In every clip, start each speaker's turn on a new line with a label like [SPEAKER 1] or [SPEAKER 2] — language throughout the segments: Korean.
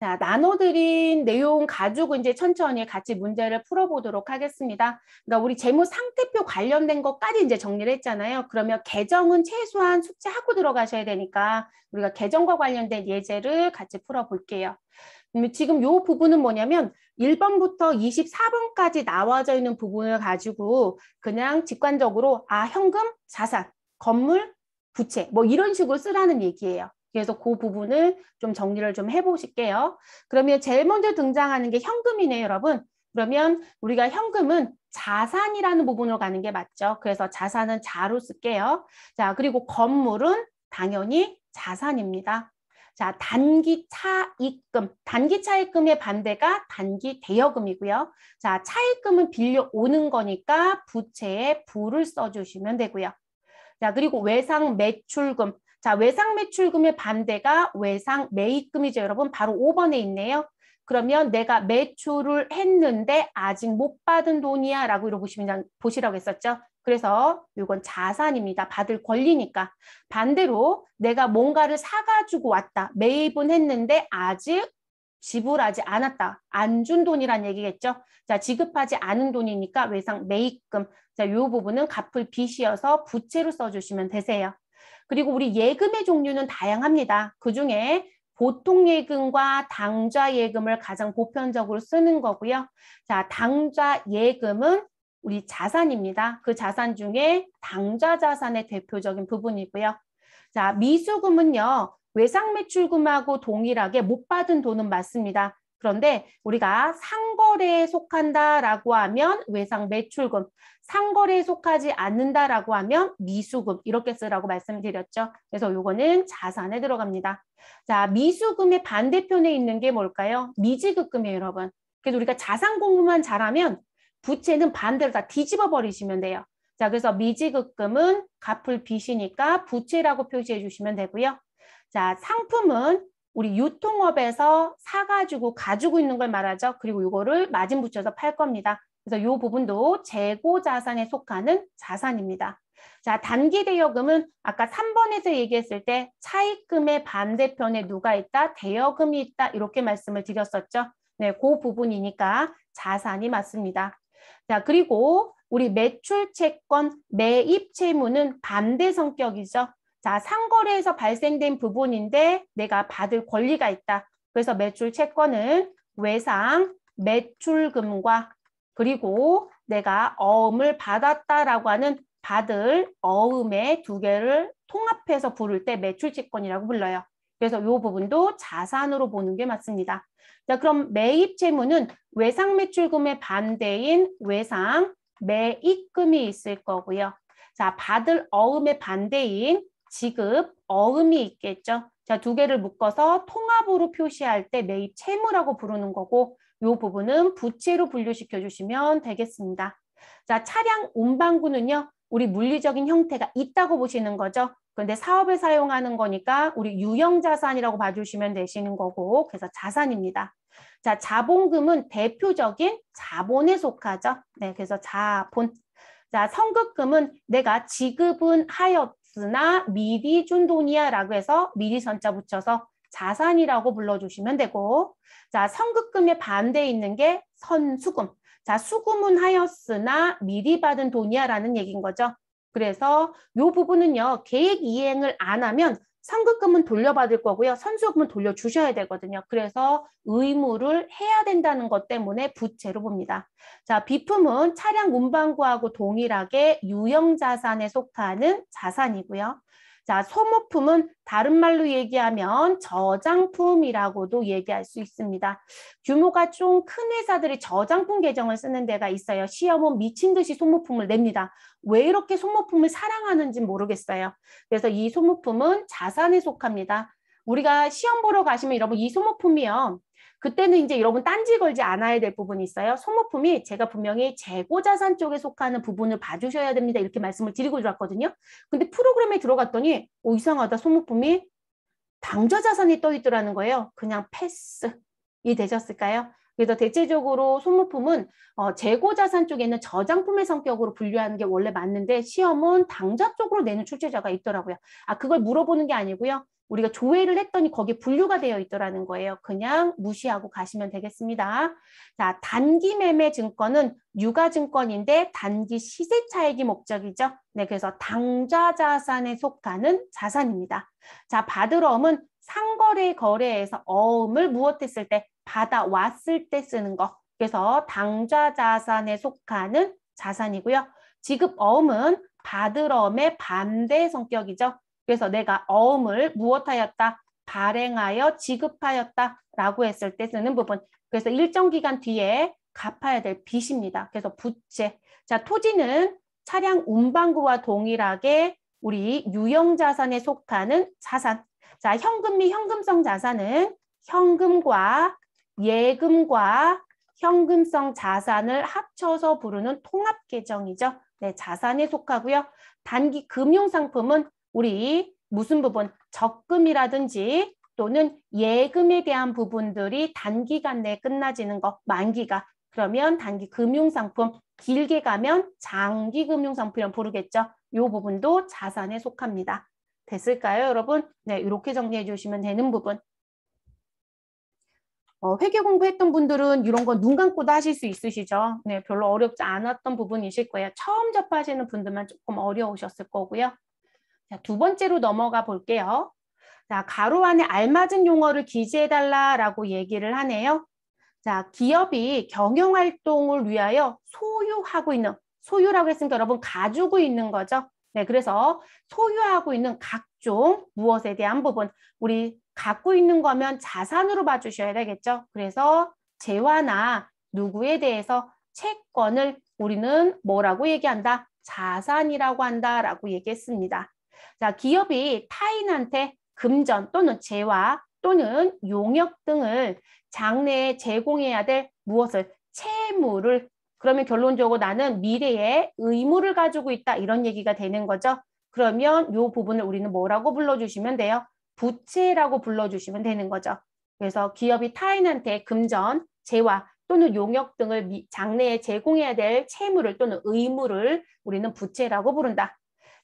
[SPEAKER 1] 자, 나눠드린 내용 가지고 이제 천천히 같이 문제를 풀어보도록 하겠습니다. 그러니까 우리 재무 상태표 관련된 것까지 이제 정리를 했잖아요. 그러면 계정은 최소한 숙지하고 들어가셔야 되니까 우리가 계정과 관련된 예제를 같이 풀어볼게요. 지금 요 부분은 뭐냐면 1번부터 24번까지 나와져 있는 부분을 가지고 그냥 직관적으로 현금, 자산, 건물, 부채 뭐 이런 식으로 쓰라는 얘기예요. 그래서 그 부분을 좀 정리를 좀 해보실게요. 그러면 제일 먼저 등장하는 게 현금이네요, 여러분. 그러면 우리가 현금은 자산이라는 부분으로 가는 게 맞죠. 그래서 자산은 자로 쓸게요. 자, 그리고 건물은 당연히 자산입니다. 자, 단기 차입금. 단기 차입금의 반대가 단기 대여금이고요. 자, 차입금은 빌려오는 거니까 부채에 부를 써주시면 되고요. 자, 그리고 외상 매출금. 자, 외상 매출금의 반대가 외상 매입금이죠, 여러분. 바로 5번에 있네요. 그러면 내가 매출을 했는데 아직 못 받은 돈이야 라고 이러고 보시라고 했었죠. 그래서 이건 자산입니다. 받을 권리니까. 반대로 내가 뭔가를 사가지고 왔다. 매입은 했는데 아직 지불하지 않았다. 안 준 돈이란 얘기겠죠. 자, 지급하지 않은 돈이니까 외상 매입금. 자, 이 부분은 갚을 빚이어서 부채로 써주시면 되세요. 그리고 우리 예금의 종류는 다양합니다. 그중에 보통 예금과 당좌 예금을 가장 보편적으로 쓰는 거고요. 자, 당좌 예금은 우리 자산입니다. 그 자산 중에 당좌 자산의 대표적인 부분이고요. 자, 미수금은요. 외상 매출금하고 동일하게 못 받은 돈은 맞습니다. 그런데 우리가 상거래에 속한다라고 하면 외상 매출금, 상거래에 속하지 않는다라고 하면 미수금 이렇게 쓰라고 말씀드렸죠. 그래서 요거는 자산에 들어갑니다. 자, 미수금의 반대편에 있는 게 뭘까요? 미지급금이에요, 여러분. 그래서 우리가 자산 공부만 잘하면 부채는 반대로 다 뒤집어 버리시면 돼요. 자, 그래서 미지급금은 갚을 빚이니까 부채라고 표시해 주시면 되고요. 자, 상품은 우리 유통업에서 사가지고 가지고 있는 걸 말하죠. 그리고 이거를 마진 붙여서 팔 겁니다. 그래서 이 부분도 재고 자산에 속하는 자산입니다. 자, 단기 대여금은 아까 3번에서 얘기했을 때 차입금의 반대편에 누가 있다? 대여금이 있다. 이렇게 말씀을 드렸었죠. 네, 그 부분이니까 자산이 맞습니다. 자, 그리고 우리 매출 채권, 매입 채무는 반대 성격이죠. 자, 상거래에서 발생된 부분인데 내가 받을 권리가 있다. 그래서 매출 채권은 외상 매출금과 그리고 내가 어음을 받았다라고 하는 받을 어음의 두 개를 통합해서 부를 때 매출 채권이라고 불러요. 그래서 이 부분도 자산으로 보는 게 맞습니다. 자, 그럼 매입 채무는 외상 매출금의 반대인 외상 매입금이 있을 거고요. 자, 받을 어음의 반대인 지급 어음이 있겠죠. 자, 두 개를 묶어서 통합으로 표시할 때 매입 채무라고 부르는 거고 이 부분은 부채로 분류시켜 주시면 되겠습니다. 자, 차량 운반구는요. 우리 물리적인 형태가 있다고 보시는 거죠. 그런데 사업에 사용하는 거니까 우리 유형자산이라고 봐주시면 되시는 거고 그래서 자산입니다. 자, 자본금은 대표적인 자본에 속하죠. 네, 그래서 자본. 자, 선급금은 내가 지급은 하였으나 미리 준 돈이야 라고 해서 미리 선자 붙여서 자산이라고 불러주시면 되고 자, 선급금의 반대에 있는 게 선수금. 자, 수금은 하였으나 미리 받은 돈이야 라는 얘기인 거죠. 그래서 이 부분은요. 계획 이행을 안 하면 선급금은 돌려받을 거고요. 선수금은 돌려주셔야 되거든요. 그래서 의무를 해야 된다는 것 때문에 부채로 봅니다. 자, 비품은 차량 운반구하고 동일하게 유형자산에 속하는 자산이고요. 자, 소모품은 다른 말로 얘기하면 저장품이라고도 얘기할 수 있습니다. 규모가 좀 큰 회사들이 저장품 계정을 쓰는 데가 있어요. 시험은 미친 듯이 소모품을 냅니다. 왜 이렇게 소모품을 사랑하는지 모르겠어요. 그래서 이 소모품은 자산에 속합니다. 우리가 시험 보러 가시면 여러분 이 소모품이요. 그때는 이제 여러분 딴지 걸지 않아야 될 부분이 있어요. 소모품이 제가 분명히 재고자산 쪽에 속하는 부분을 봐주셔야 됩니다. 이렇게 말씀을 드리고 들어왔거든요. 근데 프로그램에 들어갔더니 이상하다. 소모품이 당좌자산이 떠 있더라는 거예요. 그냥 패스. 이 되셨을까요? 그래서 대체적으로 소모품은 재고자산 쪽에 있는 저장품의 성격으로 분류하는 게 원래 맞는데 시험은 당좌 쪽으로 내는 출제자가 있더라고요. 그걸 물어보는 게 아니고요. 우리가 조회를 했더니 거기에 분류가 되어 있더라는 거예요. 그냥 무시하고 가시면 되겠습니다. 자, 단기 매매 증권은 유가증권인데 단기 시세 차익이 목적이죠. 네, 그래서 당좌 자산에 속하는 자산입니다. 자, 받으러움은 상거래 거래에서 어음을 무엇했을 때 받아왔을 때 쓰는 거. 그래서 당좌 자산에 속하는 자산이고요. 지급 어음은 받으러움의 반대 성격이죠. 그래서 내가 어음을 무엇하였다? 발행하여 지급하였다 라고 했을 때 쓰는 부분. 그래서 일정 기간 뒤에 갚아야 될 빚입니다. 그래서 부채. 자, 토지는 차량 운반구와 동일하게 우리 유형자산에 속하는 자산. 자, 현금 및 현금성 자산은 현금과 예금과 현금성 자산을 합쳐서 부르는 통합계정이죠. 네, 자산에 속하고요. 단기 금융상품은 우리 무슨 부분, 적금이라든지 또는 예금에 대한 부분들이 단기간 내에 끝나지는 거, 만기가. 그러면 단기 금융상품, 길게 가면 장기 금융상품이라고 부르겠죠. 이 부분도 자산에 속합니다. 됐을까요, 여러분? 네, 이렇게 정리해 주시면 되는 부분. 회계 공부했던 분들은 이런 건 눈 감고도 하실 수 있으시죠? 네, 별로 어렵지 않았던 부분이실 거예요. 처음 접하시는 분들만 조금 어려우셨을 거고요. 자, 두 번째로 넘어가 볼게요. 자, 가로 안에 알맞은 용어를 기재해달라라고 얘기를 하네요. 자, 기업이 경영활동을 위하여 소유하고 있는, 소유라고 했으니까 여러분 가지고 있는 거죠. 네, 그래서 소유하고 있는 각종 무엇에 대한 부분, 우리 갖고 있는 거면 자산으로 봐주셔야 되겠죠. 그래서 재화나 누구에 대해서 채권을 우리는 뭐라고 얘기한다? 자산이라고 한다라고 얘기했습니다. 자, 기업이 타인한테 금전 또는 재화 또는 용역 등을 장래에 제공해야 될 무엇을? 채무를. 그러면 결론적으로 나는 미래에 의무를 가지고 있다 이런 얘기가 되는 거죠. 그러면 이 부분을 우리는 뭐라고 불러주시면 돼요? 부채라고 불러주시면 되는 거죠. 그래서 기업이 타인한테 금전, 재화 또는 용역 등을 장래에 제공해야 될 채무를 또는 의무를 우리는 부채라고 부른다.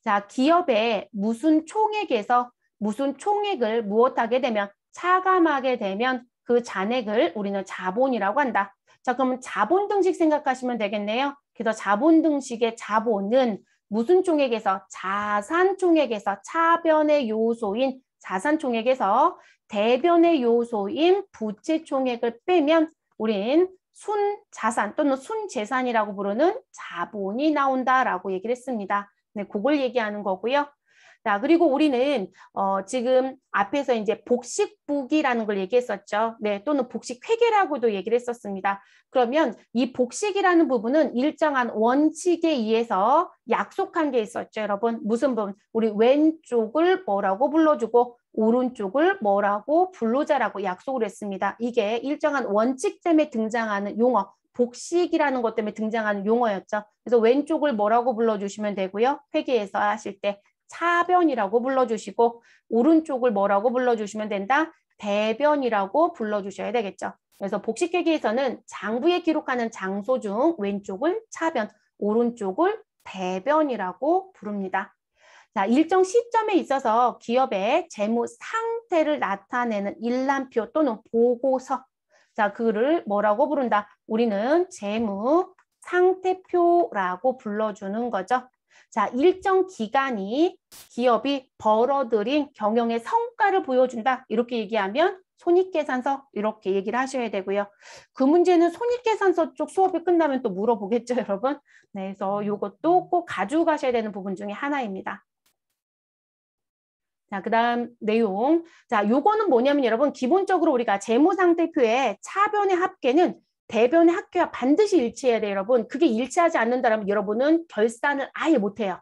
[SPEAKER 1] 자, 기업의 무슨 총액에서 무슨 총액을 무엇하게 되면 차감하게 되면 그 잔액을 우리는 자본이라고 한다. 자, 그러면 자본 등식 생각하시면 되겠네요. 그래서 자본 등식의 자본은 무슨 총액에서? 자산 총액에서 차변의 요소인 자산 총액에서 대변의 요소인 부채 총액을 빼면 우린 순자산 또는 순재산이라고 부르는 자본이 나온다라고 얘기를 했습니다. 네, 그걸 얘기하는 거고요. 자, 그리고 우리는 지금 앞에서 이제 복식부기라는 걸 얘기했었죠. 네, 또는 복식회계라고도 얘기를 했었습니다. 그러면 이 복식이라는 부분은 일정한 원칙에 의해서 약속한 게 있었죠, 여러분. 무슨 부분? 우리 왼쪽을 뭐라고 불러주고 오른쪽을 뭐라고 불러자라고 약속을 했습니다. 이게 일정한 원칙 때문에 등장하는 용어. 복식이라는 것 때문에 등장하는 용어였죠. 그래서 왼쪽을 뭐라고 불러주시면 되고요. 회계에서 하실 때 차변이라고 불러주시고 오른쪽을 뭐라고 불러주시면 된다? 대변이라고 불러주셔야 되겠죠. 그래서 복식회계에서는 장부에 기록하는 장소 중 왼쪽을 차변, 오른쪽을 대변이라고 부릅니다. 자, 일정 시점에 있어서 기업의 재무 상태를 나타내는 일람표 또는 보고서. 자, 그를 뭐라고 부른다? 우리는 재무 상태표라고 불러주는 거죠. 자, 일정 기간이 기업이 벌어들인 경영의 성과를 보여준다. 이렇게 얘기하면 손익계산서 이렇게 얘기를 하셔야 되고요. 그 문제는 손익계산서 쪽 수업이 끝나면 또 물어보겠죠, 여러분? 네, 그래서 이것도 꼭 가지고 가셔야 되는 부분 중에 하나입니다. 자, 그 다음 내용. 자, 요거는 뭐냐면 여러분, 기본적으로 우리가 재무상태표의 차변의 합계는 대변의 합계와 반드시 일치해야 돼요, 여러분. 그게 일치하지 않는다면 여러분은 결산을 아예 못해요.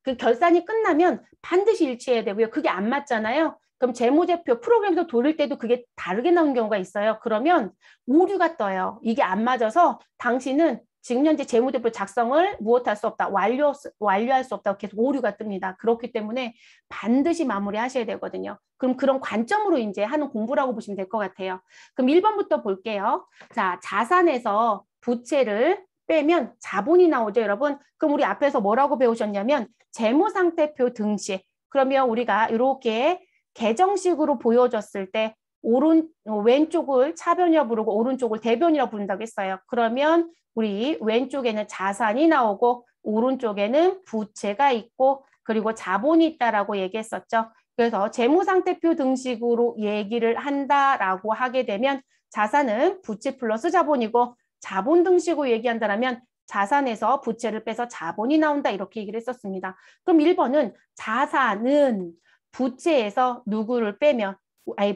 [SPEAKER 1] 그 결산이 끝나면 반드시 일치해야 되고요. 그게 안 맞잖아요. 그럼 재무제표 프로그램에서 돌릴 때도 그게 다르게 나오는 경우가 있어요. 그러면 오류가 떠요. 이게 안 맞아서 당신은 지금 현재 재무제표 작성을 무엇할 수 없다. 완료할 수 없다고 계속 오류가 뜹니다. 그렇기 때문에 반드시 마무리하셔야 되거든요. 그럼 그런 관점으로 이제 하는 공부라고 보시면 될 것 같아요. 그럼 1번부터 볼게요. 자, 자산에서 부채를 빼면 자본이 나오죠, 여러분. 그럼 우리 앞에서 뭐라고 배우셨냐면 재무상태표 등식. 그러면 우리가 이렇게 계정식으로 보여줬을 때 왼쪽을 차변이라 부르고 오른쪽을 대변이라 부른다고 했어요. 그러면 우리 왼쪽에는 자산이 나오고 오른쪽에는 부채가 있고 그리고 자본이 있다라고 얘기했었죠. 그래서 재무상태표 등식으로 얘기를 한다라고 하게 되면 자산은 부채 플러스 자본이고 자본 등식으로 얘기한다면 자산에서 부채를 빼서 자본이 나온다 이렇게 얘기를 했었습니다. 그럼 1번은 자산은 부채에서 누구를 빼면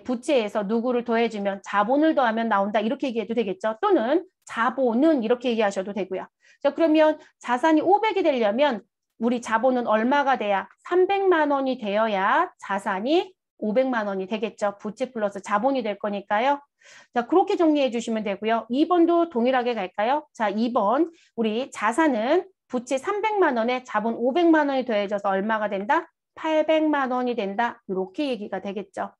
[SPEAKER 1] 부채에서 누구를 더해주면 자본을 더하면 나온다 이렇게 얘기해도 되겠죠. 또는 자본은 이렇게 얘기하셔도 되고요. 자, 그러면 자산이 500이 되려면 우리 자본은 얼마가 돼야 300만 원이 되어야 자산이 500만 원이 되겠죠. 부채 플러스 자본이 될 거니까요. 자, 그렇게 정리해 주시면 되고요. 2번도 동일하게 갈까요? 자, 2번 우리 자산은 부채 300만 원에 자본 500만 원이 더해져서 얼마가 된다? 800만 원이 된다. 이렇게 얘기가 되겠죠.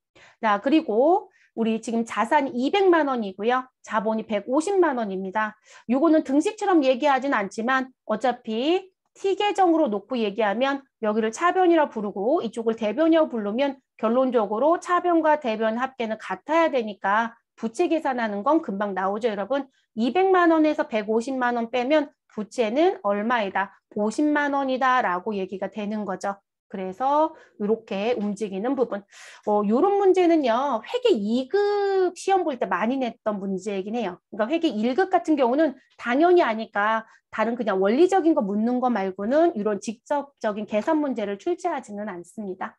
[SPEAKER 1] 자, 그리고 우리 지금 자산이 200만 원이고요. 자본이 150만 원입니다. 요거는 등식처럼 얘기하진 않지만 어차피 T계정으로 놓고 얘기하면 여기를 차변이라 부르고 이쪽을 대변이라고 부르면 결론적으로 차변과 대변 합계는 같아야 되니까 부채 계산하는 건 금방 나오죠, 여러분. 200만 원에서 150만 원 빼면 부채는 얼마이다? 50만 원이다 라고 얘기가 되는 거죠. 그래서 이렇게 움직이는 부분. 이런 문제는요. 회계 2급 시험 볼 때 많이 냈던 문제이긴 해요. 그러니까 회계 1급 같은 경우는 당연히 아니까 다른 그냥 원리적인 거 묻는 거 말고는 이런 직접적인 계산 문제를 출제하지는 않습니다.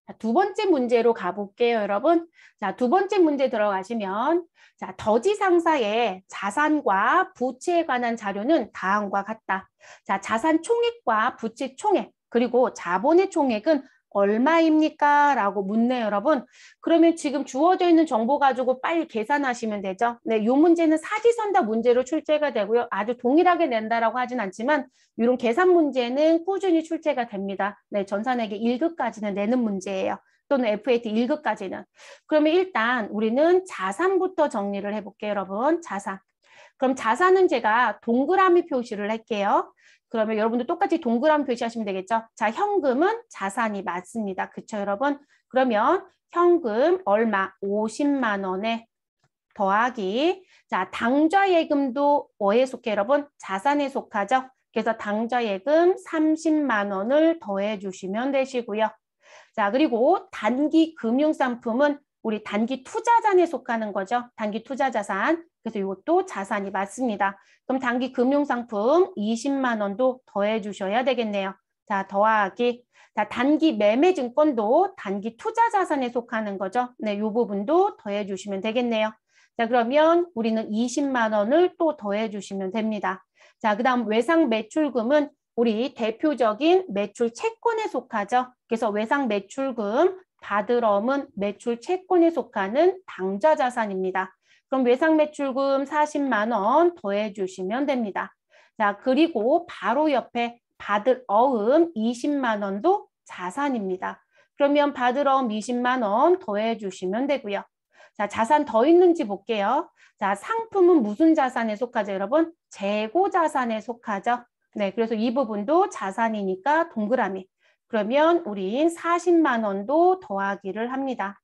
[SPEAKER 1] 자, 두 번째 문제로 가볼게요, 여러분. 자, 두 번째 문제 들어가시면 자, 더지상사의 자산과 부채에 관한 자료는 다음과 같다. 자, 자산 총액과 부채 총액 그리고 자본의 총액은 얼마입니까? 라고 묻네요, 여러분. 그러면 지금 주어져 있는 정보 가지고 빨리 계산하시면 되죠. 네, 이 문제는 사지선다 문제로 출제가 되고요. 아주 동일하게 낸다라고 하진 않지만 이런 계산 문제는 꾸준히 출제가 됩니다. 네, 전산회계 1급까지는 내는 문제예요. 또는 FAT 1급까지는. 그러면 일단 우리는 자산부터 정리를 해볼게요, 여러분. 자산. 그럼 자산은 제가 동그라미 표시를 할게요. 그러면 여러분도 똑같이 동그라미 표시하시면 되겠죠. 자, 현금은 자산이 맞습니다. 그쵸, 여러분? 그러면 현금 얼마? 50만 원에 더하기. 자, 당좌예금도 뭐에 속해, 여러분? 자산에 속하죠. 그래서 당좌예금 30만 원을 더해 주시면 되시고요. 자, 그리고 단기 금융상품은 우리 단기 투자자산에 속하는 거죠. 단기 투자자산. 그래서 이것도 자산이 맞습니다. 그럼 단기 금융상품 20만 원도 더해 주셔야 되겠네요. 자, 더하기. 자, 단기 매매증권도 단기 투자자산에 속하는 거죠. 네, 이 부분도 더해 주시면 되겠네요. 자, 그러면 우리는 20만 원을 또 더해 주시면 됩니다. 자, 그 다음 외상 매출금은 우리 대표적인 매출 채권에 속하죠. 그래서 외상 매출금 받으러은 매출 채권에 속하는 당좌 자산입니다. 그럼 외상 매출금 40만 원 더해 주시면 됩니다. 자, 그리고 바로 옆에 받을 어음 20만 원도 자산입니다. 그러면 받을 어음 20만 원 더해 주시면 되고요. 자, 자산 더 있는지 볼게요. 자, 상품은 무슨 자산에 속하죠, 여러분? 재고 자산에 속하죠. 네, 그래서 이 부분도 자산이니까 동그라미. 그러면 우린 40만 원도 더하기를 합니다.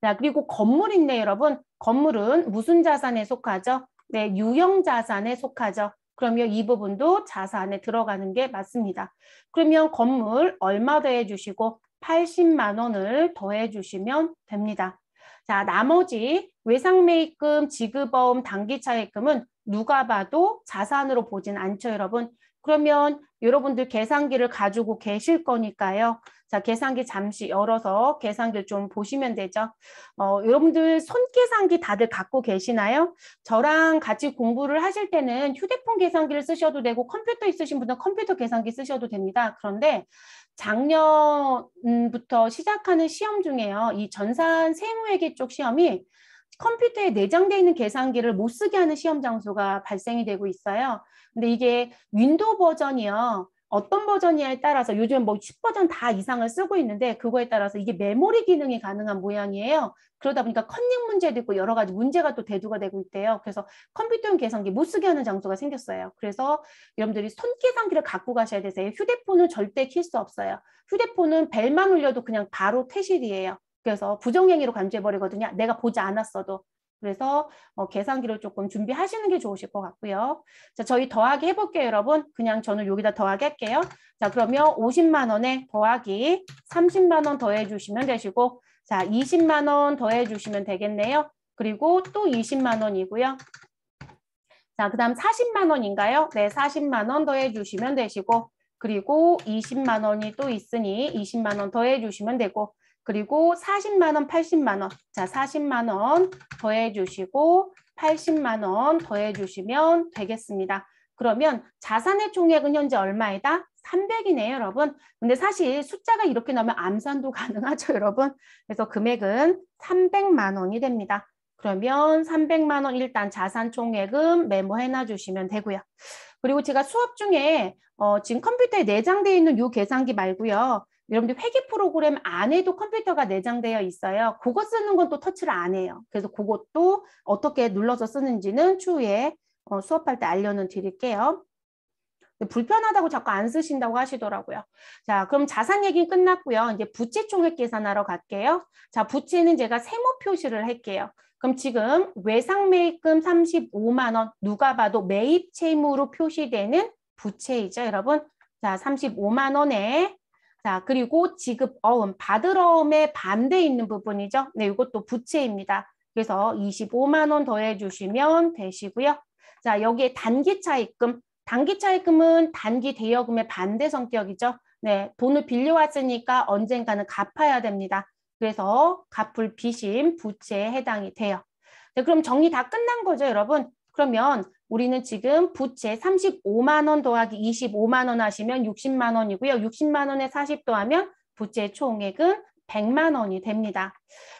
[SPEAKER 1] 자, 그리고 건물 있네, 여러분. 건물은 무슨 자산에 속하죠? 네, 유형자산에 속하죠. 그러면 이 부분도 자산에 들어가는 게 맞습니다. 그러면 건물 얼마 더해 주시고 80만 원을 더해 주시면 됩니다. 자, 나머지 외상매입금, 지급어음, 단기차입금은 누가 봐도 자산으로 보진 않죠, 여러분. 그러면 여러분들 계산기를 가지고 계실 거니까요. 자, 계산기 잠시 열어서 계산기를 좀 보시면 되죠. 여러분들 손계산기 다들 갖고 계시나요? 저랑 같이 공부를 하실 때는 휴대폰 계산기를 쓰셔도 되고 컴퓨터 있으신 분은 컴퓨터 계산기 쓰셔도 됩니다. 그런데 작년부터 시작하는 시험 중에요. 이 전산 세무회계 쪽 시험이 컴퓨터에 내장되어 있는 계산기를 못 쓰게 하는 시험 장소가 발생이 되고 있어요. 근데 이게 윈도우 버전이요. 어떤 버전이냐에 따라서 요즘 뭐 10버전 다 이상을 쓰고 있는데 그거에 따라서 이게 메모리 기능이 가능한 모양이에요. 그러다 보니까 컨닝 문제도 있고 여러 가지 문제가 또 대두가 되고 있대요. 그래서 컴퓨터용 계산기 못 쓰게 하는 장소가 생겼어요. 그래서 여러분들이 손 계산기를 갖고 가셔야 되세요. 휴대폰은 절대 킬 수 없어요. 휴대폰은 벨만 울려도 그냥 바로 퇴실이에요. 그래서 부정행위로 간주해버리거든요. 내가 보지 않았어도. 그래서 계산기를 조금 준비하시는 게 좋으실 것 같고요. 자, 저희 더하기 해볼게요, 여러분. 그냥 저는 여기다 더하기 할게요. 자, 그러면 50만 원에 더하기 30만 원 더해주시면 되시고, 자, 20만 원 더해주시면 되겠네요. 그리고 또 20만 원이고요. 자, 그 다음 40만 원인가요? 네, 40만 원 더해주시면 되시고, 그리고 20만 원이 또 있으니 20만 원 더해주시면 되고, 그리고 40만 원, 80만 원. 자, 40만 원 더해주시고 80만 원 더해주시면 되겠습니다. 그러면 자산의 총액은 현재 얼마이다? 300이네요, 여러분. 근데 사실 숫자가 이렇게 나오면 암산도 가능하죠, 여러분. 그래서 금액은 300만 원이 됩니다. 그러면 300만 원 일단 자산 총액은 메모해놔 주시면 되고요. 그리고 제가 수업 중에 지금 컴퓨터에 내장되어 있는 이 계산기 말고요. 여러분들 회계 프로그램 안에도 컴퓨터가 내장되어 있어요. 그거 쓰는 건 또 터치를 안 해요. 그래서 그것도 어떻게 눌러서 쓰는지는 추후에 수업할 때 알려는 드릴게요. 불편하다고 자꾸 안 쓰신다고 하시더라고요. 자, 그럼 자산 얘기 끝났고요. 이제 부채 총액 계산하러 갈게요. 자, 부채는 제가 세모 표시를 할게요. 그럼 지금 외상 매입금 35만 원 누가 봐도 매입 채무로 표시되는 부채이죠, 여러분. 자, 35만 원에 자, 그리고 지급 어음, 받을 어음의 반대 있는 부분이죠. 네, 이것도 부채입니다. 그래서 25만 원 더해 주시면 되시고요. 자, 여기에 단기 차입금. 단기 차입금은 단기 대여금의 반대 성격이죠. 네, 돈을 빌려왔으니까 언젠가는 갚아야 됩니다. 그래서 갚을 빚임 부채에 해당이 돼요. 네, 그럼 정리 다 끝난 거죠, 여러분? 그러면 우리는 지금 부채 35만 원 더하기 25만 원 하시면 60만 원이고요. 60만 원에 40 더하면 부채 총액은 100만 원이 됩니다.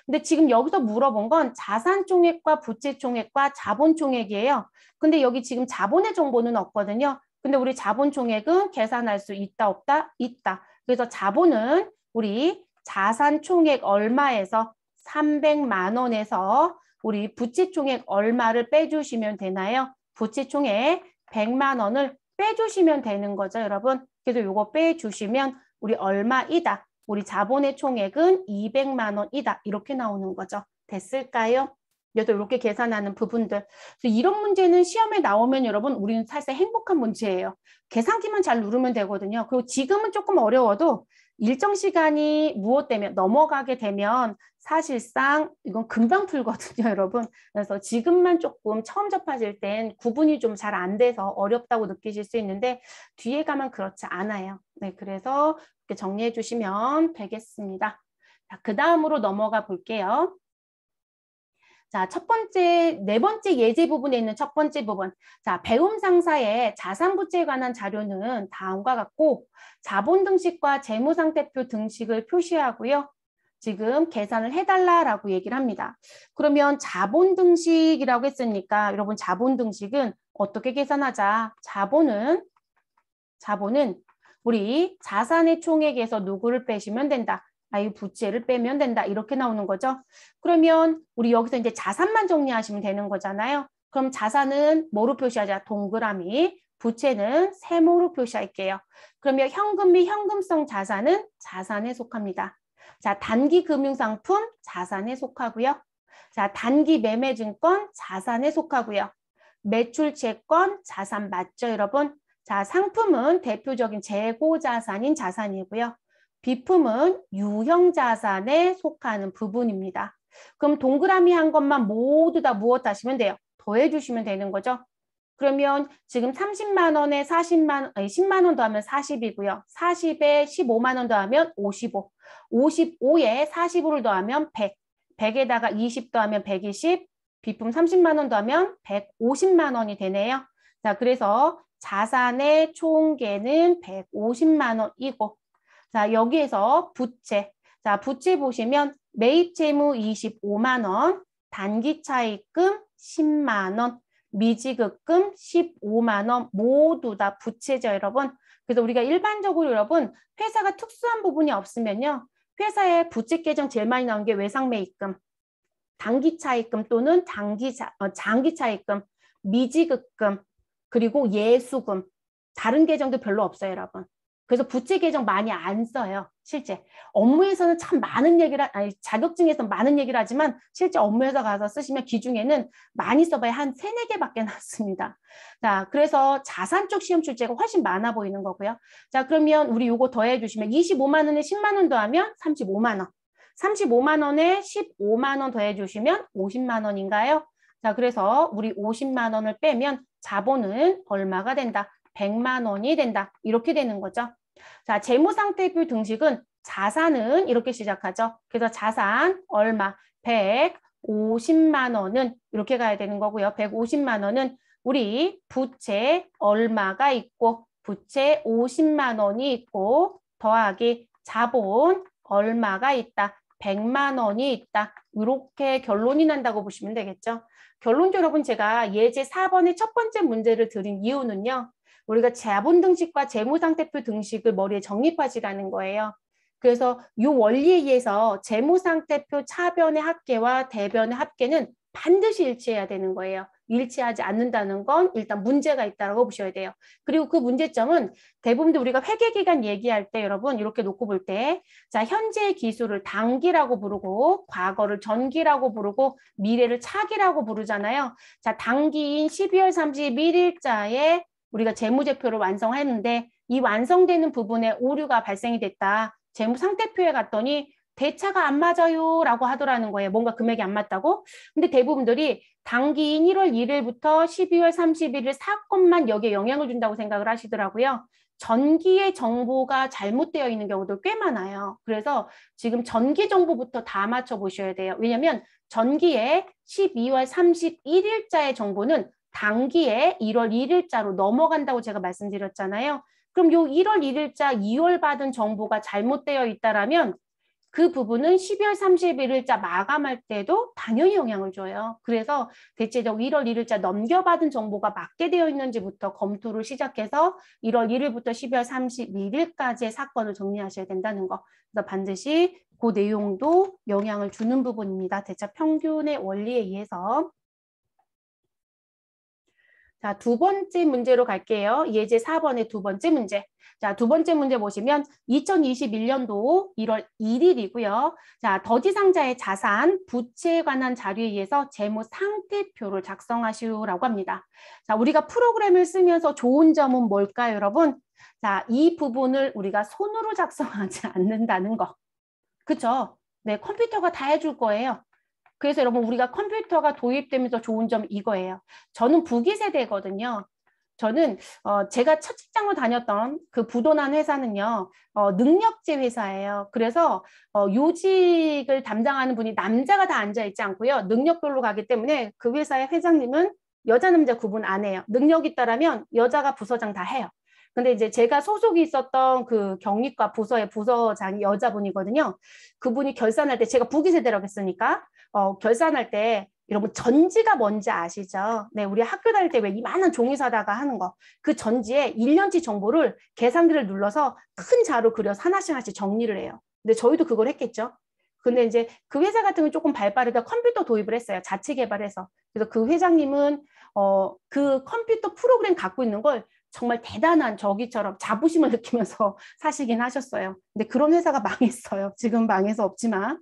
[SPEAKER 1] 근데 지금 여기서 물어본 건 자산 총액과 부채 총액과 자본 총액이에요. 근데 여기 지금 자본의 정보는 없거든요. 근데 우리 자본 총액은 계산할 수 있다, 없다? 있다. 그래서 자본은 우리 자산 총액 얼마에서 300만 원에서 우리 부채 총액 얼마를 빼주시면 되나요? 부채 총액 100만 원을 빼주시면 되는 거죠, 여러분. 그래서 이거 빼주시면 우리 얼마이다. 우리 자본의 총액은 200만 원이다. 이렇게 나오는 거죠. 됐을까요? 그래서 이렇게 계산하는 부분들. 그래서 이런 문제는 시험에 나오면 여러분 우리는 사실 행복한 문제예요. 계산기만 잘 누르면 되거든요. 그리고 지금은 조금 어려워도 일정 시간이 무엇되면 넘어가게 되면 사실상 이건 금방 풀거든요, 여러분. 그래서 지금만 조금 처음 접하실 땐 구분이 좀 잘 안 돼서 어렵다고 느끼실 수 있는데 뒤에 가면 그렇지 않아요. 네, 그래서 이렇게 정리해 주시면 되겠습니다. 자, 그 다음으로 넘어가 볼게요. 자, 네 번째 예제 부분에 있는 첫 번째 부분. 자, 배움 상사의 자산부채에 관한 자료는 다음과 같고, 자본 등식과 재무상태표 등식을 표시하고요. 지금 계산을 해달라라고 얘기를 합니다. 그러면 자본 등식이라고 했으니까, 여러분 자본 등식은 어떻게 계산하자? 자본은 우리 자산의 총액에서 누구를 빼시면 된다. 이 부채를 빼면 된다. 이렇게 나오는 거죠. 그러면 우리 여기서 이제 자산만 정리하시면 되는 거잖아요. 그럼 자산은 뭐로 표시하자? 동그라미. 부채는 세모로 표시할게요. 그러면 현금 및 현금성 자산은 자산에 속합니다. 자, 단기 금융상품 자산에 속하고요. 자, 단기 매매증권 자산에 속하고요. 매출채권 자산 맞죠, 여러분? 자, 상품은 대표적인 재고자산인 자산이고요. 비품은 유형자산에 속하는 부분입니다. 그럼 동그라미 한 것만 모두 다 무엇 하시면 돼요? 더해주시면 되는 거죠. 그러면 지금 30만 원에 10만 원 더하면 40이고요. 40에 15만 원 더하면 55. 55에 45를 더하면 100. 100에다가 20 더하면 120. 비품 30만 원 더하면 150만 원이 되네요. 자, 그래서 자산의 총계는 150만 원이고, 자, 여기에서 부채. 자, 부채 보시면 매입 채무 25만 원, 단기 차입금 10만 원, 미지급금 15만 원 모두 다 부채죠, 여러분. 그래서 우리가 일반적으로 여러분 회사가 특수한 부분이 없으면요. 회사의 부채 계정 제일 많이 나온 게 외상매입금, 단기 차입금 또는 장기 차입금, 미지급금, 그리고 예수금. 다른 계정도 별로 없어요, 여러분. 그래서 부채 계정 많이 안 써요, 실제. 업무에서는 참 많은 얘기를, 아니, 자격증에서 많은 얘기를 하지만 실제 업무에서 가서 쓰시면 기중에는 많이 써봐야 한 3, 4개밖에 나왔습니다. 자, 그래서 자산 쪽 시험 출제가 훨씬 많아 보이는 거고요. 자, 그러면 우리 요거 더해 주시면 25만 원에 10만 원 더하면 35만 원. 35만 원에 15만 원 더해 주시면 50만 원인가요? 자, 그래서 우리 50만 원을 빼면 자본은 얼마가 된다? 100만 원이 된다. 이렇게 되는 거죠. 자, 재무상태표 등식은 자산은 이렇게 시작하죠. 그래서 자산 얼마? 150만 원은 이렇게 가야 되는 거고요. 150만 원은 우리 부채 얼마가 있고 부채 50만 원이 있고 더하기 자본 얼마가 있다. 100만 원이 있다. 이렇게 결론이 난다고 보시면 되겠죠. 결론적으로 여러분 제가 예제 4번의 첫 번째 문제를 드린 이유는요. 우리가 자본 등식과 재무상태표 등식을 머리에 정립하시라는 거예요. 그래서 이 원리에 의해서 재무상태표 차변의 합계와 대변의 합계는 반드시 일치해야 되는 거예요. 일치하지 않는다는 건 일단 문제가 있다고 보셔야 돼요. 그리고 그 문제점은 대부분 우리가 회계기간 얘기할 때 여러분 이렇게 놓고 볼 때 자, 현재의 기술을 단기라고 부르고 과거를 전기라고 부르고 미래를 차기라고 부르잖아요. 자, 단기인 12월 31일자에 우리가 재무제표를 완성했는데 이 완성되는 부분에 오류가 발생이 됐다. 재무상태표에 갔더니 대차가 안 맞아요 라고 하더라는 거예요. 뭔가 금액이 안 맞다고. 근데 대부분들이 단기인 1월 1일부터 12월 31일 사건만 여기에 영향을 준다고 생각을 하시더라고요. 전기의 정보가 잘못되어 있는 경우도 꽤 많아요. 그래서 지금 전기 정보부터 다 맞춰 보셔야 돼요. 왜냐하면 전기의 12월 31일자의 정보는 단기에 1월 1일자로 넘어간다고 제가 말씀드렸잖아요. 그럼 요 1월 1일자 2월 받은 정보가 잘못되어 있다라면 그 부분은 12월 31일자 마감할 때도 당연히 영향을 줘요. 그래서 대체적으로 1월 1일자 넘겨받은 정보가 맞게 되어 있는지부터 검토를 시작해서 1월 1일부터 12월 31일까지의 사건을 정리하셔야 된다는 거. 그래서 반드시 그 내용도 영향을 주는 부분입니다. 대차 평균의 원리에 의해서. 자, 두 번째 문제로 갈게요. 예제 4번의 두 번째 문제. 자, 두 번째 문제 보시면 2021년도 1월 1일이고요. 자, 더지상자의 자산, 부채에 관한 자료에 의해서 재무 상태표를 작성하시오라고 합니다. 자, 우리가 프로그램을 쓰면서 좋은 점은 뭘까요, 여러분? 자, 이 부분을 우리가 손으로 작성하지 않는다는 거. 그쵸? 네, 컴퓨터가 다 해줄 거예요. 그래서 여러분 우리가 컴퓨터가 도입되면서 좋은 점 이거예요. 저는 부기 세대거든요. 저는 제가 첫 직장으로 다녔던 그 부도난 회사는요. 능력제 회사예요. 그래서 요직을 담당하는 분이 남자가 다 앉아있지 않고요. 능력별로 가기 때문에 그 회사의 회장님은 여자 남자 구분 안 해요. 능력 있다라면 여자가 부서장 다 해요. 근데 이제 제가 소속이 있었던 그 경리과 부서의 부서장이 여자분이거든요. 그분이 결산할 때 제가 부기 세대라고 했으니까 결산할 때 여러분 전지가 뭔지 아시죠? 네, 우리 학교 다닐 때 왜 이만한 종이 사다가 하는 거. 그 전지에 1년치 정보를 계산기를 눌러서 큰 자로 그려서 하나씩 하나씩 정리를 해요. 근데 저희도 그걸 했겠죠. 근데 이제 그 회사 같은 경우 조금 발빠르다 컴퓨터 도입을 했어요. 자체 개발해서. 그래서 그 회장님은 그 컴퓨터 프로그램 갖고 있는 걸 정말 대단한 저기처럼 자부심을 느끼면서 사시긴 하셨어요. 근데 그런 회사가 망했어요. 지금 망해서 없지만.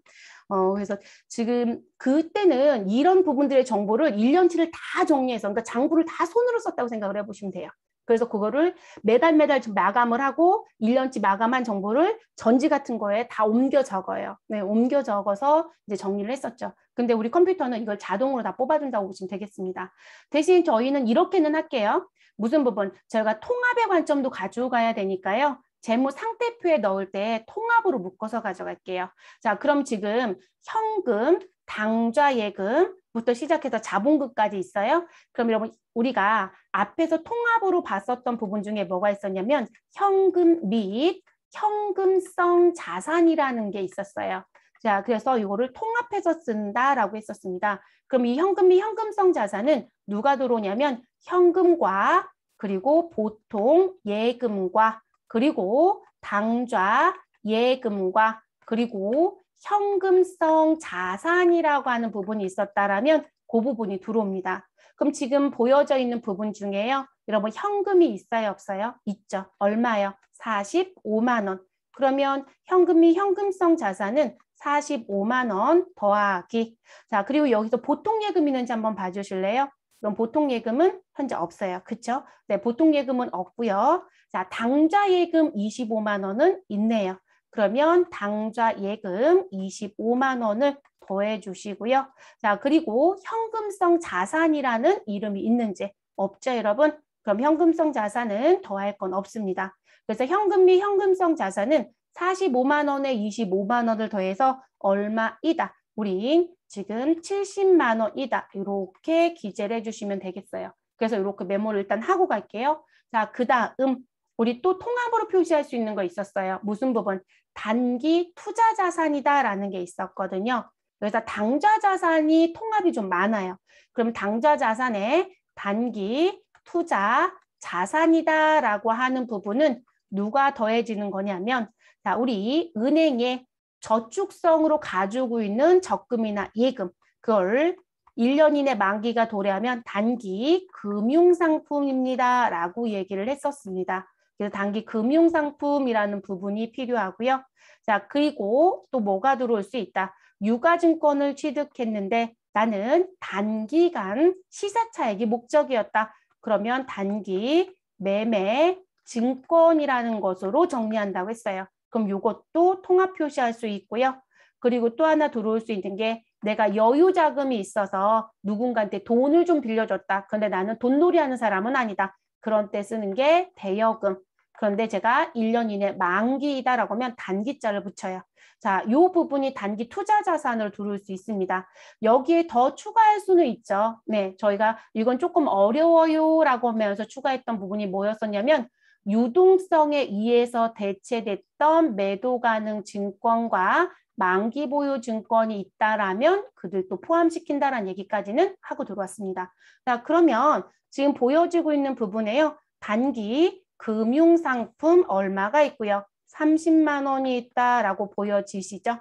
[SPEAKER 1] 그래서 지금 그때는 이런 부분들의 정보를 1년치를 다 정리해서 그러니까 장부를 다 손으로 썼다고 생각을 해보시면 돼요. 그래서 그거를 매달 좀 마감을 하고 1년치 마감한 정보를 전지 같은 거에 다 옮겨 적어요. 네, 옮겨 적어서 이제 정리를 했었죠. 근데 우리 컴퓨터는 이걸 자동으로 다 뽑아준다고 보시면 되겠습니다. 대신 저희는 이렇게는 할게요. 무슨 부분? 저희가 통합의 관점도 가져가야 되니까요. 재무 상태표에 넣을 때 통합으로 묶어서 가져갈게요. 자, 그럼 지금 현금, 당좌예금부터 시작해서 자본금까지 있어요. 그럼 여러분 우리가 앞에서 통합으로 봤었던 부분 중에 뭐가 있었냐면 현금 및 현금성 자산이라는 게 있었어요. 자, 그래서 이거를 통합해서 쓴다라고 했었습니다. 그럼 이 현금 및 현금성 자산은 누가 들어오냐면 현금과 그리고 보통 예금과 그리고 당좌 예금과 그리고 현금성 자산이라고 하는 부분이 있었다라면 그 부분이 들어옵니다. 그럼 지금 보여져 있는 부분 중에요. 여러분 현금이 있어요, 없어요? 있죠. 얼마요? 45만 원. 그러면 현금이 현금성 자산은 45만 원 더하기. 자, 그리고 여기서 보통 예금 있는지 한번 봐주실래요? 그럼 보통 예금은 현재 없어요. 그렇죠? 네, 보통 예금은 없고요. 자, 당좌 예금 25만 원은 있네요. 그러면 당좌 예금 25만 원을 더해 주시고요. 자, 그리고 현금성 자산이라는 이름이 있는지 없죠, 여러분? 그럼 현금성 자산은 더할 건 없습니다. 그래서 현금 및 현금성 자산은 45만 원에 25만 원을 더해서 얼마이다? 우린 지금 70만 원이다. 이렇게 기재를 해주시면 되겠어요. 그래서 이렇게 메모를 일단 하고 갈게요. 자, 그 다음 우리 또 통합으로 표시할 수 있는 거 있었어요. 무슨 부분? 단기 투자 자산이다라는 게 있었거든요. 그래서 당좌 자산이 통합이 좀 많아요. 그럼 당좌 자산에 단기 투자 자산이다라고 하는 부분은 누가 더해지는 거냐면, 자, 우리 은행에 저축성으로 가지고 있는 적금이나 예금, 그걸 1년 이내 만기가 도래하면 단기 금융상품입니다. 라고 얘기를 했었습니다. 그래서 단기 금융상품이라는 부분이 필요하고요. 자, 그리고 또 뭐가 들어올 수 있다. 유가증권을 취득했는데 나는 단기간 시세차익이 목적이었다. 그러면 단기 매매 증권이라는 것으로 정리한다고 했어요. 그럼 이것도 통합 표시할 수 있고요. 그리고 또 하나 들어올 수 있는 게 내가 여유 자금이 있어서 누군가한테 돈을 좀 빌려줬다. 그런데 나는 돈놀이 하는 사람은 아니다. 그런 때 쓰는 게 대여금. 그런데 제가 1년 이내 만기이다라고 하면 단기자를 붙여요. 자, 이 부분이 단기 투자 자산을 들어올 수 있습니다. 여기에 더 추가할 수는 있죠. 네, 저희가 이건 조금 어려워요라고 하면서 추가했던 부분이 뭐였었냐면 유동성에 의해서 대체됐던 매도 가능 증권과 만기 보유 증권이 있다라면 그들도 포함시킨다라는 얘기까지는 하고 들어왔습니다. 자, 그러면 지금 보여지고 있는 부분에요. 단기 금융상품 얼마가 있고요. 30만 원이 있다라고 보여지시죠?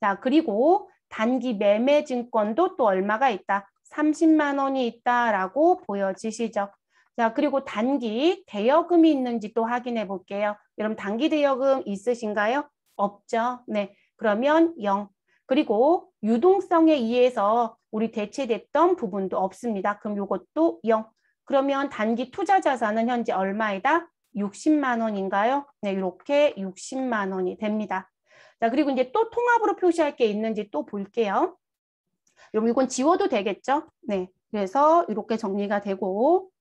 [SPEAKER 1] 자, 그리고 단기 매매 증권도 또 얼마가 있다. 30만 원이 있다라고 보여지시죠? 자, 그리고 단기 대여금이 있는지 또 확인해 볼게요. 여러분 단기 대여금 있으신가요? 없죠? 네. 그러면 0. 그리고 유동성에 의해서 우리 대체됐던 부분도 없습니다. 그럼 이것도 0. 그러면 단기 투자 자산은 현재 얼마이다? 60만 원인가요? 네, 이렇게 60만 원이 됩니다. 자, 그리고 이제 또 통합으로 표시할 게 있는지 또 볼게요. 여러분 이건 지워도 되겠죠? 네. 그래서 이렇게 정리가 되고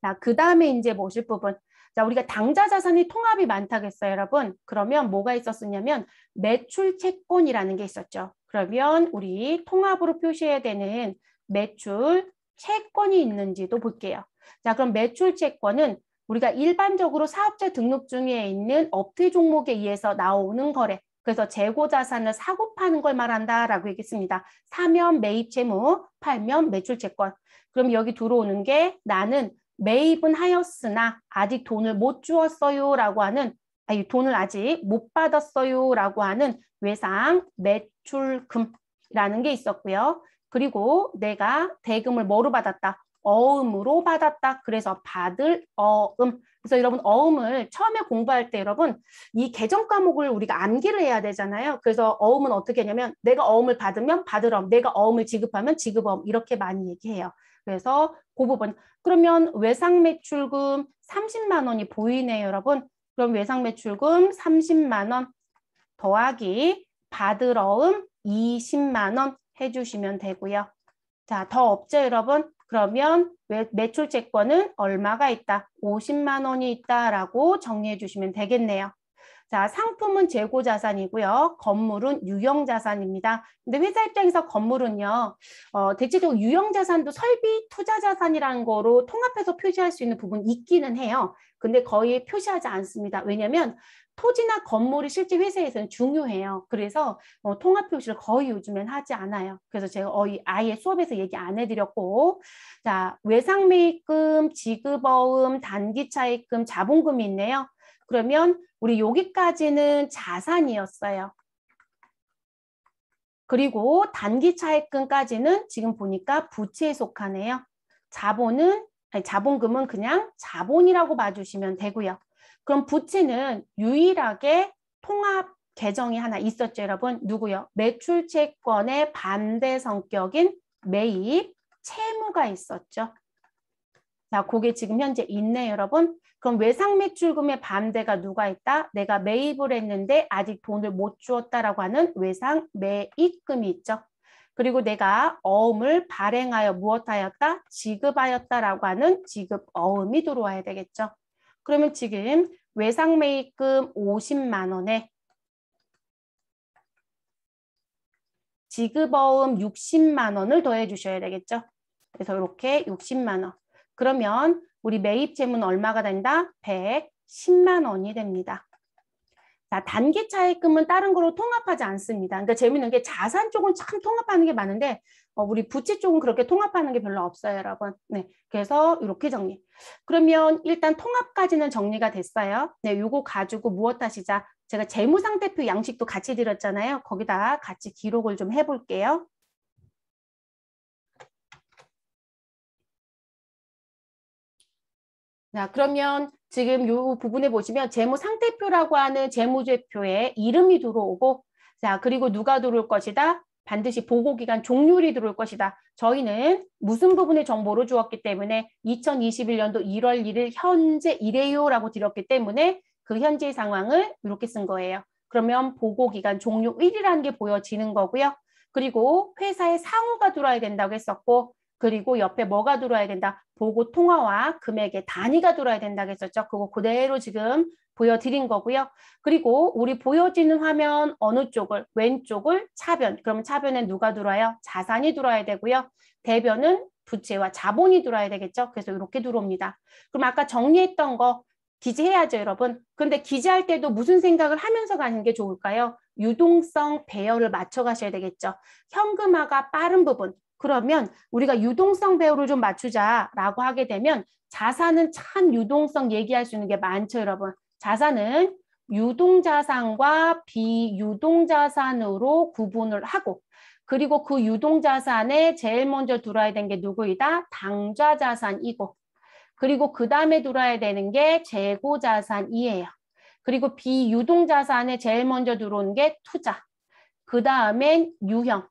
[SPEAKER 1] 자, 그 다음에 이제 보실 부분. 자, 우리가 당좌 자산이 통합이 많다겠어요, 여러분. 그러면 뭐가 있었었냐면 매출 채권이라는 게 있었죠. 그러면 우리 통합으로 표시해야 되는 매출 채권이 있는지도 볼게요. 자, 그럼 매출 채권은 우리가 일반적으로 사업자 등록증에 있는 업태 종목에 의해서 나오는 거래. 그래서 재고 자산을 사고 파는 걸 말한다라고 얘기했습니다. 사면 매입 채무, 팔면 매출 채권. 그럼 여기 들어오는 게 나는 매입은 하였으나 아직 돈을 못 주었어요 라고 하는 아니 돈을 아직 못 받았어요 라고 하는 외상 매출금이라는 게 있었고요. 그리고 내가 대금을 뭐로 받았다? 어음으로 받았다. 그래서 받을 어음. 그래서 여러분 어음을 처음에 공부할 때 여러분 이 개정 과목을 우리가 암기를 해야 되잖아요. 그래서 어음은 어떻게 하냐면 내가 어음을 받으면 받을 어음, 내가 어음을 지급하면 지급어음 이렇게 많이 얘기해요. 그래서 그 부분. 그러면 외상 매출금 30만 원이 보이네요, 여러분. 그럼 외상 매출금 30만 원 더하기 받을 어음 20만 원 해주시면 되고요. 자, 더 없죠, 여러분? 그러면 매출 채권은 얼마가 있다? 50만 원이 있다라고 정리해 주시면 되겠네요. 자, 상품은 재고 자산이고요. 건물은 유형 자산입니다. 근데 회사 입장에서 건물은요, 대체적으로 유형 자산도 설비 투자 자산이라는 거로 통합해서 표시할 수 있는 부분이 있기는 해요. 근데 거의 표시하지 않습니다. 왜냐면 토지나 건물이 실제 회사에서는 중요해요. 그래서 통합 표시를 거의 요즘엔 하지 않아요. 그래서 제가 아예 수업에서 얘기 안 해드렸고, 자, 외상매입금, 지급어음, 단기차입금, 자본금이 있네요. 그러면 우리 여기까지는 자산이었어요. 그리고 단기 차입금까지는 지금 보니까 부채에 속하네요. 자본금은 그냥 자본이라고 봐주시면 되고요. 그럼 부채는 유일하게 통합 계정이 하나 있었죠, 여러분. 누구요? 매출채권의 반대 성격인 매입, 채무가 있었죠. 자, 그게 지금 현재 있네요, 여러분. 그럼 외상매출금의 반대가 누가 있다? 내가 매입을 했는데 아직 돈을 못 주었다라고 하는 외상매입금이 있죠. 그리고 내가 어음을 발행하여 무엇하였다? 지급하였다라고 하는 지급어음이 들어와야 되겠죠. 그러면 지금 외상매입금 50만 원에 지급어음 60만 원을 더해 주셔야 되겠죠. 그래서 이렇게 60만 원. 그러면 우리 매입 채무는 얼마가 된다? 110만 원이 됩니다. 자, 단기 차입금은 다른 거로 통합하지 않습니다. 그러니까 재밌는 게 자산 쪽은 참 통합하는 게 많은데 우리 부채 쪽은 그렇게 통합하는 게 별로 없어요, 여러분. 네, 그래서 이렇게 정리. 그러면 일단 통합까지는 정리가 됐어요. 네, 요거 가지고 무엇 하시자? 제가 재무상태표 양식도 같이 드렸잖아요. 거기다 같이 기록을 좀 해볼게요. 자, 그러면 지금 이 부분에 보시면 재무상태표라고 하는 재무제표에 이름이 들어오고, 자, 그리고 누가 들어올 것이다? 반드시 보고기간 종료일이 들어올 것이다. 저희는 무슨 부분의 정보를 주었기 때문에 2021년도 1월 1일 현재 이래요라고 드렸기 때문에 그 현재 상황을 이렇게 쓴 거예요. 그러면 보고기간 종료일이라는 게 보여지는 거고요. 그리고 회사에 상호가 들어와야 된다고 했었고, 그리고 옆에 뭐가 들어와야 된다? 보고 통화와 금액의 단위가 들어와야 된다고 했었죠. 그거 그대로 지금 보여드린 거고요. 그리고 우리 보여지는 화면 어느 쪽을? 왼쪽을 차변. 그러면 차변에 누가 들어와요? 자산이 들어와야 되고요. 대변은 부채와 자본이 들어와야 되겠죠. 그래서 이렇게 들어옵니다. 그럼 아까 정리했던 거 기재해야죠, 여러분. 근데 기재할 때도 무슨 생각을 하면서 가는 게 좋을까요? 유동성 배열을 맞춰 가셔야 되겠죠. 현금화가 빠른 부분. 그러면 우리가 유동성 배열을 좀 맞추자라고 하게 되면 자산은 참 유동성 얘기할 수 있는 게 많죠, 여러분. 자산은 유동자산과 비유동자산으로 구분을 하고 그리고 그 유동자산에 제일 먼저 들어와야 되는 게 누구이다? 당좌자산이고 그리고 그 다음에 들어와야 되는 게 재고자산이에요. 그리고 비유동자산에 제일 먼저 들어오는 게 투자. 그 다음엔 유형.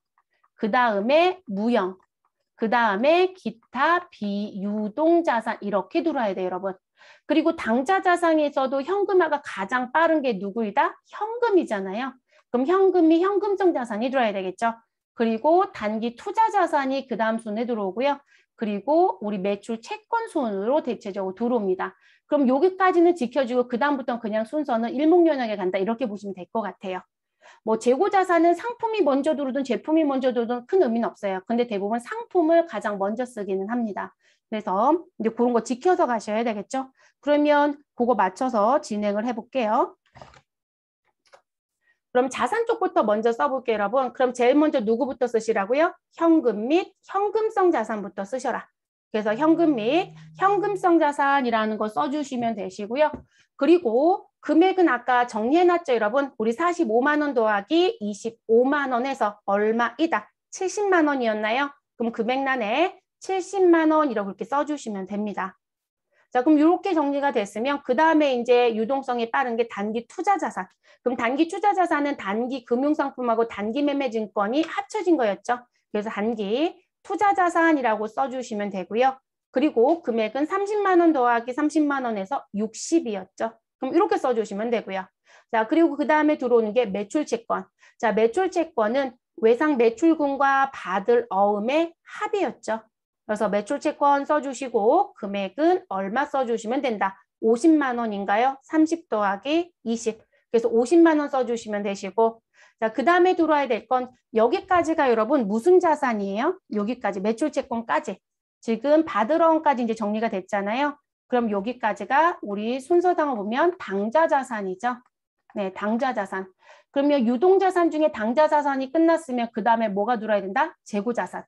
[SPEAKER 1] 그 다음에 무형, 그 다음에 기타 비유동자산 이렇게 들어와야 돼요, 여러분. 그리고 당좌자산에서도 현금화가 가장 빠른 게 누구이다? 현금이잖아요. 그럼 현금이 현금성 자산이 들어와야 되겠죠. 그리고 단기 투자자산이 그 다음 순에 들어오고요. 그리고 우리 매출 채권 순으로 대체적으로 들어옵니다. 그럼 여기까지는 지켜주고 그 다음부터는 그냥 순서는 일목요연하게 간다 이렇게 보시면 될 것 같아요. 뭐 재고자산은 상품이 먼저 들어오든 제품이 먼저 들어오든 큰 의미는 없어요. 근데 대부분 상품을 가장 먼저 쓰기는 합니다. 그래서 이제 그런 거 지켜서 가셔야 되겠죠. 그러면 그거 맞춰서 진행을 해볼게요. 그럼 자산 쪽부터 먼저 써볼게요, 여러분. 그럼 제일 먼저 누구부터 쓰시라고요? 현금 및 현금성 자산부터 쓰셔라. 그래서 현금 및 현금성 자산이라는 거 써주시면 되시고요. 그리고 금액은 아까 정리해놨죠, 여러분. 우리 45만 원 더하기 25만 원에서 얼마이다? 70만 원이었나요? 그럼 금액란에 70만 원 이렇게 써주시면 됩니다. 자, 그럼 이렇게 정리가 됐으면 그 다음에 이제 유동성이 빠른 게 단기 투자 자산. 그럼 단기 투자 자산은 단기 금융상품하고 단기 매매증권이 합쳐진 거였죠. 그래서 단기 투자 자산이라고 써주시면 되고요. 그리고 금액은 30만 원 더하기 30만 원에서 60이었죠. 그럼 이렇게 써주시면 되고요. 자, 그리고 그 다음에 들어오는 게 매출채권. 자, 매출채권은 외상 매출금과 받을 어음의 합이었죠. 그래서 매출채권 써주시고 금액은 얼마 써주시면 된다. 50만 원인가요? 30 더하기 20. 그래서 50만 원 써주시면 되시고 자, 그 다음에 들어와야 될 건 여기까지가 여러분 무슨 자산이에요? 여기까지 매출채권까지. 지금 받으러까지 이제 정리가 됐잖아요. 그럼 여기까지가 우리 순서상을 보면 당좌자산이죠. 네, 당좌자산. 그러면 유동자산 중에 당좌자산이 끝났으면 그 다음에 뭐가 들어야 된다? 재고자산.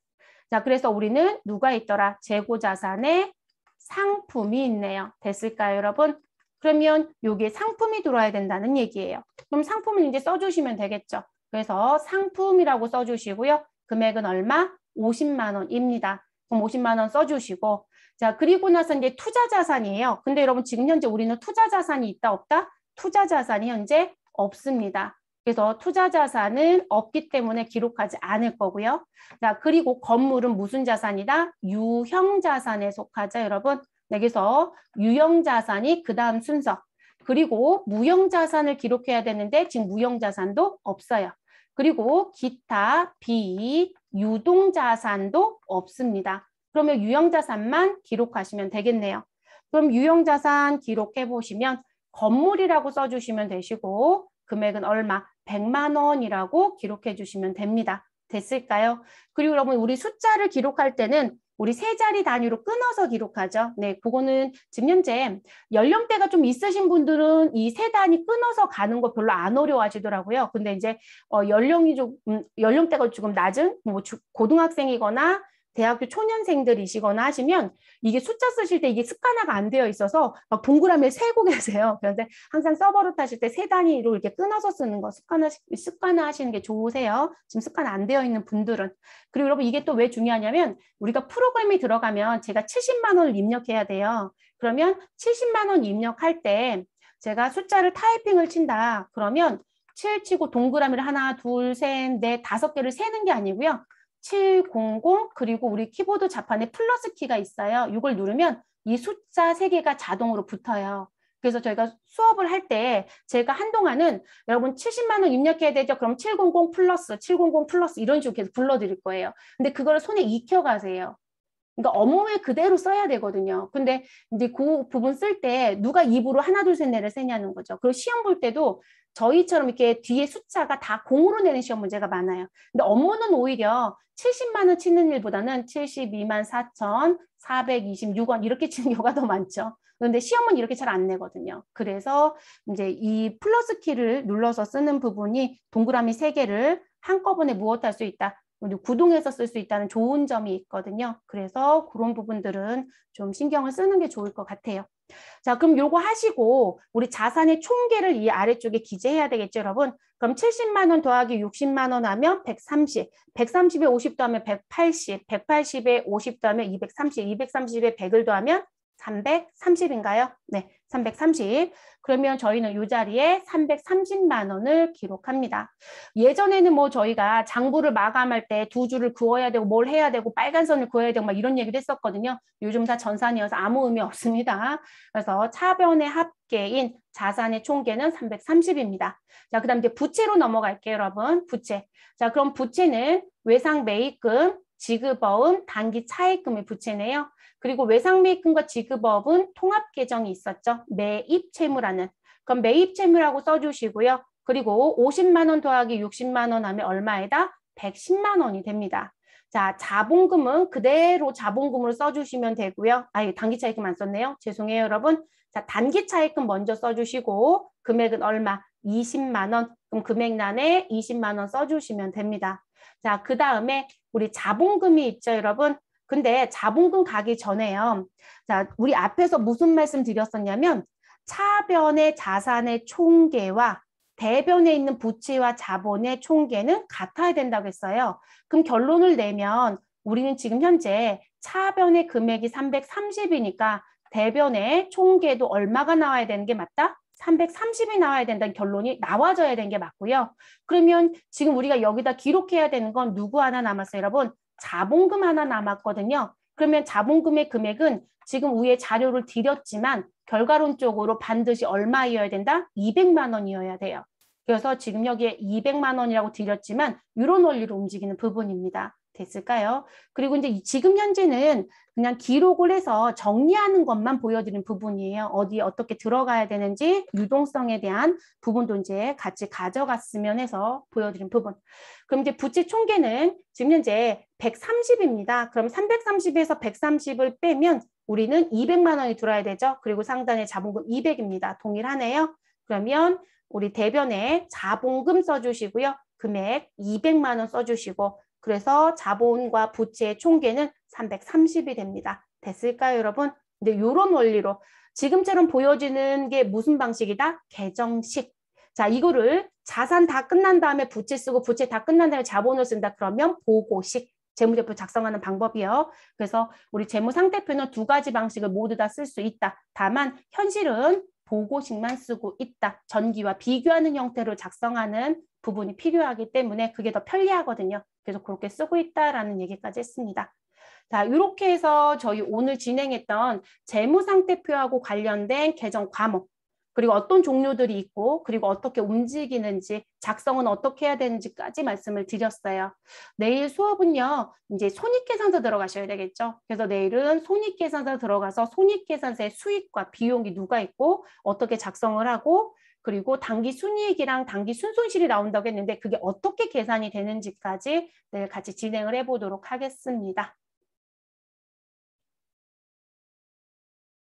[SPEAKER 1] 자, 그래서 우리는 누가 있더라? 재고자산에 상품이 있네요. 됐을까요, 여러분? 그러면 여기에 상품이 들어와야 된다는 얘기예요. 그럼 상품을 이제 써주시면 되겠죠. 그래서 상품이라고 써주시고요. 금액은 얼마? 50만 원입니다. 그럼 50만 원 써주시고, 자, 그리고 나서 이제 투자 자산이에요. 근데 여러분 지금 현재 우리는 투자 자산이 있다 없다? 투자 자산이 현재 없습니다. 그래서 투자 자산은 없기 때문에 기록하지 않을 거고요. 자, 그리고 건물은 무슨 자산이다? 유형 자산에 속하죠, 여러분. 네, 그래서 유형 자산이 그 다음 순서. 그리고 무형 자산을 기록해야 되는데 지금 무형 자산도 없어요. 그리고 기타 비유동 자산도 없습니다. 그러면 유형 자산만 기록하시면 되겠네요. 그럼 유형 자산 기록해 보시면 건물이라고 써주시면 되시고 금액은 얼마? 100만 원이라고 기록해 주시면 됩니다. 됐을까요? 그리고 여러분 우리 숫자를 기록할 때는 우리 세 자리 단위로 끊어서 기록하죠. 네, 그거는 지금 현재 연령대가 좀 있으신 분들은 이 세 단위 끊어서 가는 거 별로 안 어려워하시더라고요. 근데 이제 연령대가 조금 낮은 뭐 고등학생이거나 대학교 초년생들이시거나 하시면 이게 숫자 쓰실 때 이게 습관화가 안 되어 있어서 막 동그라미를 세고 계세요. 그런데 항상 서버로 하실 때 세 단위로 이렇게 끊어서 쓰는 거 습관화 하시는 게 좋으세요. 지금 습관 안 되어 있는 분들은. 그리고 여러분 이게 또 왜 중요하냐면 우리가 프로그램이 들어가면 제가 70만 원을 입력해야 돼요. 그러면 70만 원 입력할 때 제가 숫자를 타이핑을 친다. 그러면 7 치고 동그라미를 하나, 둘, 셋, 넷, 5개를 세는 게 아니고요. 700 그리고 우리 키보드 자판에 플러스 키가 있어요. 이걸 누르면 이 숫자 3개가 자동으로 붙어요. 그래서 저희가 수업을 할 때 제가 한동안은 여러분 70만 원 입력해야 되죠. 그럼 700 플러스 700 플러스 이런 식으로 계속 불러드릴 거예요. 근데 그걸 손에 익혀가세요. 그러니까 어머에 그대로 써야 되거든요. 근데 이제 그 부분 쓸 때 누가 입으로 하나, 둘, 셋, 넷을 세냐는 거죠. 그리고 시험 볼 때도 저희처럼 이렇게 뒤에 숫자가 다 공으로 내는 시험 문제가 많아요. 근데 업무는 오히려 70만 원 치는 일보다는 72만 4,426원 이렇게 치는 경우가 더 많죠. 그런데 시험은 이렇게 잘 안 내거든요. 그래서 이제 이 플러스 키를 눌러서 쓰는 부분이 동그라미 3개를 한꺼번에 무엇할 수 있다. 구동해서 쓸 수 있다는 좋은 점이 있거든요. 그래서 그런 부분들은 좀 신경을 쓰는 게 좋을 것 같아요. 자, 그럼 요거 하시고 우리 자산의 총계를 이 아래쪽에 기재해야 되겠죠, 여러분? 그럼 70만 원 더하기 60만 원 하면 130, 130에 50 더하면 180, 180에 50 더하면 230, 230에 100을 더하면 330인가요? 네, 330. 그러면 저희는 이 자리에 330만 원을 기록합니다. 예전에는 뭐 저희가 장부를 마감할 때 2줄을 그어야 되고 뭘 해야 되고 빨간 선을 그어야 되고 막 이런 얘기를 했었거든요. 요즘 다 전산이어서 아무 의미 없습니다. 그래서 차변의 합계인 자산의 총계는 330입니다. 자, 그 다음 이제 부채로 넘어갈게요, 여러분. 부채. 자, 그럼 부채는 외상 매입금, 지급어음, 단기 차입금의 부채네요. 그리고 외상매입금과 지급업은 통합계정이 있었죠. 매입채무라는. 그럼 매입채무라고 써주시고요. 그리고 50만 원 더하기 60만 원 하면 얼마에다? 110만 원이 됩니다. 자, 자본금은 그대로 자본금으로 써주시면 되고요. 단기 차입금 안 썼네요. 죄송해요, 여러분. 자, 단기 차입금 먼저 써주시고 금액은 얼마? 20만 원. 그럼 금액란에 20만 원 써주시면 됩니다. 자, 그 다음에 우리 자본금이 있죠, 여러분. 근데 자본금 가기 전에요. 자, 우리 앞에서 무슨 말씀 드렸었냐면 차변의 자산의 총계와 대변에 있는 부채와 자본의 총계는 같아야 된다고 했어요. 그럼 결론을 내면 우리는 지금 현재 차변의 금액이 330이니까 대변의 총계도 얼마가 나와야 되는 게 맞다? 330이 나와야 된다는 결론이 나와줘야 되는 게 맞고요. 그러면 지금 우리가 여기다 기록해야 되는 건 누구 하나 남았어요, 여러분? 자본금 하나 남았거든요. 그러면 자본금의 금액은 지금 위에 자료를 드렸지만 결과론적으로 반드시 얼마이어야 된다? 200만 원이어야 돼요. 그래서 지금 여기에 200만 원이라고 드렸지만 이런 원리로 움직이는 부분입니다. 됐을까요? 그리고 이제 지금 현재는 그냥 기록을 해서 정리하는 것만 보여드린 부분이에요. 어디에 어떻게 들어가야 되는지 유동성에 대한 부분도 이제 같이 가져갔으면 해서 보여드린 부분. 그럼 이제 부채 총계는 지금 현재 130입니다. 그럼 330에서 130을 빼면 우리는 200만 원이 들어야 되죠. 그리고 상단에 자본금 200입니다. 동일하네요. 그러면 우리 대변에 자본금 써주시고요. 금액 200만 원 써주시고 그래서 자본과 부채의 총계는 330이 됩니다. 됐을까요, 여러분? 이제 이런 원리로 지금처럼 보여지는 게 무슨 방식이다? 계정식. 자, 이거를 자산 다 끝난 다음에 부채 쓰고 부채 다 끝난 다음에 자본을 쓴다. 그러면 보고식. 재무제표 작성하는 방법이요. 그래서 우리 재무상태표는 두 가지 방식을 모두 다 쓸 수 있다. 다만 현실은 보고식만 쓰고 있다. 전기와 비교하는 형태로 작성하는 부분이 필요하기 때문에 그게 더 편리하거든요. 그래서 그렇게 쓰고 있다라는 얘기까지 했습니다. 자, 이렇게 해서 저희 오늘 진행했던 재무상태표하고 관련된 개정 과목, 그리고 어떤 종류들이 있고, 그리고 어떻게 움직이는지, 작성은 어떻게 해야 되는지까지 말씀을 드렸어요. 내일 수업은요, 이제 손익계산서 들어가셔야 되겠죠. 그래서 내일은 손익계산서 들어가서 손익계산서의 수익과 비용이 누가 있고, 어떻게 작성을 하고, 그리고 당기 순이익이랑 당기 순손실이 나온다고 했는데 그게 어떻게 계산이 되는지까지 내일 같이 진행을 해보도록 하겠습니다.